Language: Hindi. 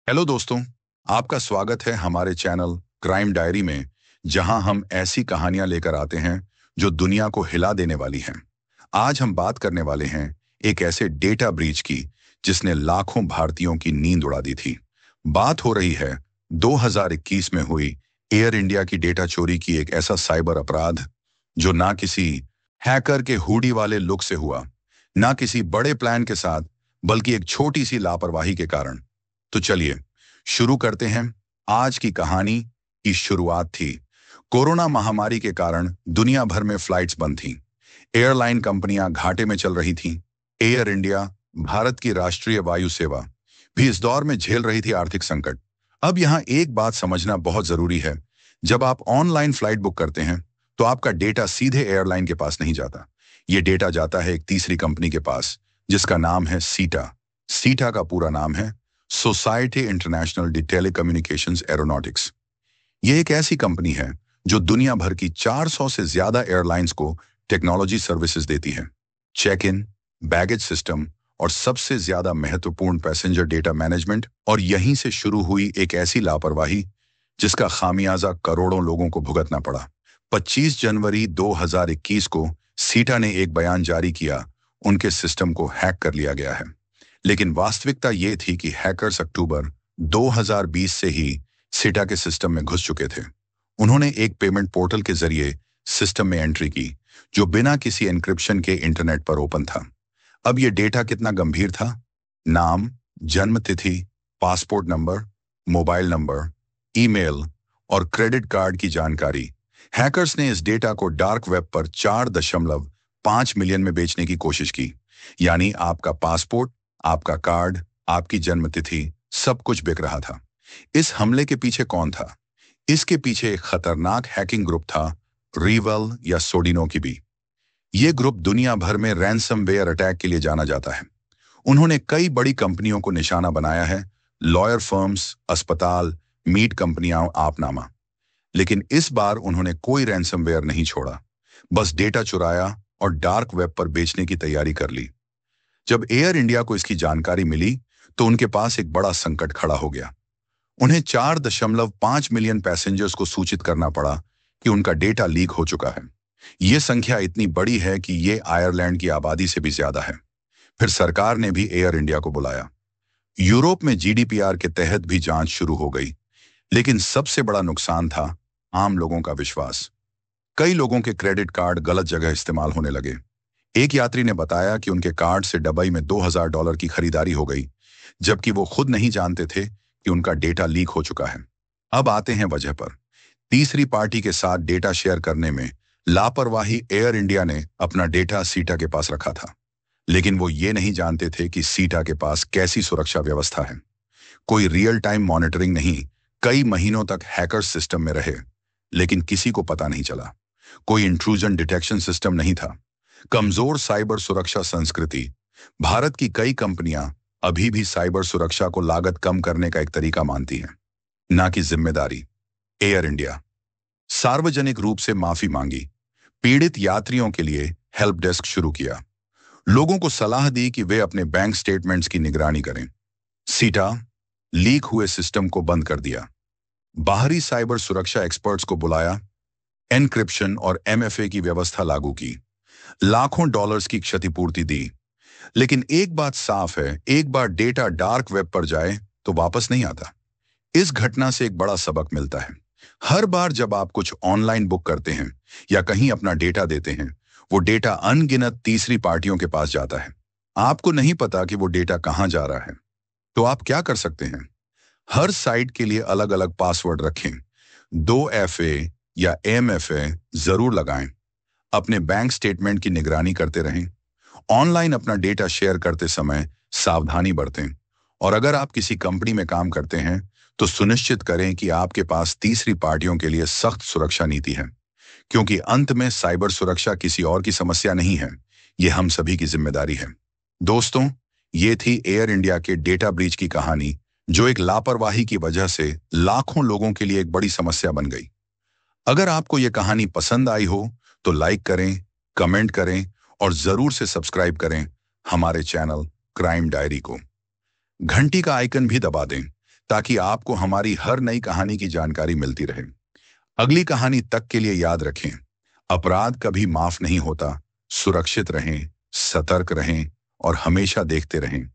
हेलो दोस्तों, आपका स्वागत है हमारे चैनल क्राइम डायरी में, जहां हम ऐसी कहानियां लेकर आते हैं जो दुनिया को हिला देने वाली हैं। आज हम बात करने वाले हैं एक ऐसे डेटा ब्रीच की जिसने लाखों भारतीयों की नींद उड़ा दी थी। बात हो रही है 2021 में हुई एयर इंडिया की डेटा चोरी की। एक ऐसा साइबर अपराध जो ना किसी हैकर के हुडी वाले लुक से हुआ, ना किसी बड़े प्लान के साथ, बल्कि एक छोटी सी लापरवाही के कारण। तो चलिए शुरू करते हैं। आज की कहानी की शुरुआत थी कोरोना महामारी के कारण दुनिया भर में फ्लाइट्स बंद थीं। एयरलाइन कंपनियां घाटे में चल रही थीं। एयर इंडिया, भारत की राष्ट्रीय वायु सेवा, भी इस दौर में झेल रही थी आर्थिक संकट। अब यहां एक बात समझना बहुत जरूरी है। जब आप ऑनलाइन फ्लाइट बुक करते हैं तो आपका डेटा सीधे एयरलाइन के पास नहीं जाता। ये डेटा जाता है एक तीसरी कंपनी के पास जिसका नाम है सीटा। सीटा का पूरा नाम है society international D telecommunications aeronautics. ये एक ऐसी कंपनी है जो दुनिया भर की 400 से ज्यादा एयरलाइंस को टेक्नोलॉजी सर्विसेज देती है। चेक इन, बैगेज सिस्टम और सबसे ज्यादा महत्वपूर्ण पैसेंजर डेटा मैनेजमेंट। और यहीं से शुरू हुई एक ऐसी लापरवाही जिसका खामियाजा करोड़ों लोगों को भुगतना पड़ा। 25 जनवरी 2021 को सीटा ने एक बयान जारी किया, उनके सिस्टम को हैक कर लिया गया है। लेकिन वास्तविकता ये थी कि हैकर्स अक्टूबर 2020 से ही सीटा के सिस्टम में घुस चुके थे। उन्होंने एक पेमेंट पोर्टल के जरिए सिस्टम में एंट्री की जो बिना किसी एन्क्रिप्शन के इंटरनेट पर ओपन था। अब ये डेटा कितना गंभीर था? नाम, जन्म तिथि, passport number, mobile number, email और क्रेडिट कार्ड की जानकारी। हैकर्स ने इस डेटा को डार्क वेब पर 4.5 मिलियन में बेचने की कोशिश की। यानी आपका पासपोर्ट, आपका कार्ड, आपकी जन्म तिथि, सब कुछ बिक रहा था। इस हमले के पीछे कौन था? इसके पीछे एक खतरनाक हैकिंग ग्रुप था, रिवल या सोडिनो की भी। ये ग्रुप दुनिया भर में रैंसमवेयर अटैक के लिए जाना जाता है। उन्होंने कई बड़ी कंपनियों को निशाना बनाया है, लॉयर फर्म्स, अस्पताल, मीट कंपनियां, आपनामा। लेकिन इस बार उन्होंने कोई रैंसमवेयर नहीं छोड़ा, बस डेटा चुराया और डार्क वेब पर बेचने की तैयारी कर ली। जब एयर इंडिया को इसकी जानकारी मिली तो उनके पास एक बड़ा संकट खड़ा हो गया। उन्हें 4.5 मिलियन पैसेंजर्स को सूचित करना पड़ा कि उनका डेटा लीक हो चुका है। यह संख्या इतनी बड़ी है कि ये आयरलैंड की आबादी से भी ज्यादा है। फिर सरकार ने भी एयर इंडिया को बुलाया। यूरोप में जीडीपीआर के तहत भी जांच शुरू हो गई। लेकिन सबसे बड़ा नुकसान था आम लोगों का विश्वास। कई लोगों के क्रेडिट कार्ड गलत जगह इस्तेमाल होने लगे। एक यात्री ने बताया कि उनके कार्ड से दुबई में $2000 की खरीदारी हो गई, जबकि वो खुद नहीं जानते थे कि उनका डेटा लीक हो चुका है। अब आते हैं वजह पर। तीसरी पार्टी के साथ डेटा शेयर करने में लापरवाही। एयर इंडिया ने अपना डेटा सीटा के पास रखा था, लेकिन वो ये नहीं जानते थे कि सीटा के पास कैसी सुरक्षा व्यवस्था है। कोई रियल टाइम मॉनिटरिंग नहीं। कई महीनों तक हैकर्स सिस्टम में रहे, लेकिन किसी को पता नहीं चला। कोई इंट्रूजन डिटेक्शन सिस्टम नहीं था। कमजोर साइबर सुरक्षा संस्कृति। भारत की कई कंपनियां अभी भी साइबर सुरक्षा को लागत कम करने का एक तरीका मानती हैं, ना कि जिम्मेदारी। एयर इंडिया सार्वजनिक रूप से माफी मांगी, पीड़ित यात्रियों के लिए हेल्प डेस्क शुरू किया, लोगों को सलाह दी कि वे अपने बैंक स्टेटमेंट्स की निगरानी करें। सीटा लीक हुए सिस्टम को बंद कर दिया। बाहरी साइबर सुरक्षा एक्सपर्ट्स को बुलाया, एनक्रिप्शन और एमएफए की व्यवस्था लागू की, लाखों डॉलर्स की क्षतिपूर्ति दी। लेकिन एक बात साफ है, एक बार डेटा डार्क वेब पर जाए तो वापस नहीं आता। इस घटना से एक बड़ा सबक मिलता है। हर बार जब आप कुछ ऑनलाइन बुक करते हैं या कहीं अपना डेटा देते हैं, वो डेटा अनगिनत तीसरी पार्टियों के पास जाता है। आपको नहीं पता कि वो डेटा कहां जा रहा है। तो आप क्या कर सकते हैं? हर साइट के लिए अलग अलग पासवर्ड रखें। 2FA या MFA जरूर लगाएं। अपने बैंक स्टेटमेंट की निगरानी करते रहें। ऑनलाइन अपना डेटा शेयर करते समय सावधानी बरतें। और अगर आप किसी कंपनी में काम करते हैं तो सुनिश्चित करें कि आपके पास तीसरी पार्टियों के लिए सख्त सुरक्षा नीति है, क्योंकि अंत में साइबर सुरक्षा किसी और की समस्या नहीं है, ये हम सभी की जिम्मेदारी है। दोस्तों, ये थी एयर इंडिया के डेटा ब्रीच की कहानी, जो एक लापरवाही की वजह से लाखों लोगों के लिए एक बड़ी समस्या बन गई। अगर आपको यह कहानी पसंद आई हो तो लाइक करें, कमेंट करें और जरूर से सब्सक्राइब करें हमारे चैनल क्राइम डायरी को। घंटी का आइकन भी दबा दें ताकि आपको हमारी हर नई कहानी की जानकारी मिलती रहे। अगली कहानी तक के लिए याद रखें, अपराध कभी माफ नहीं होता। सुरक्षित रहें, सतर्क रहें और हमेशा देखते रहें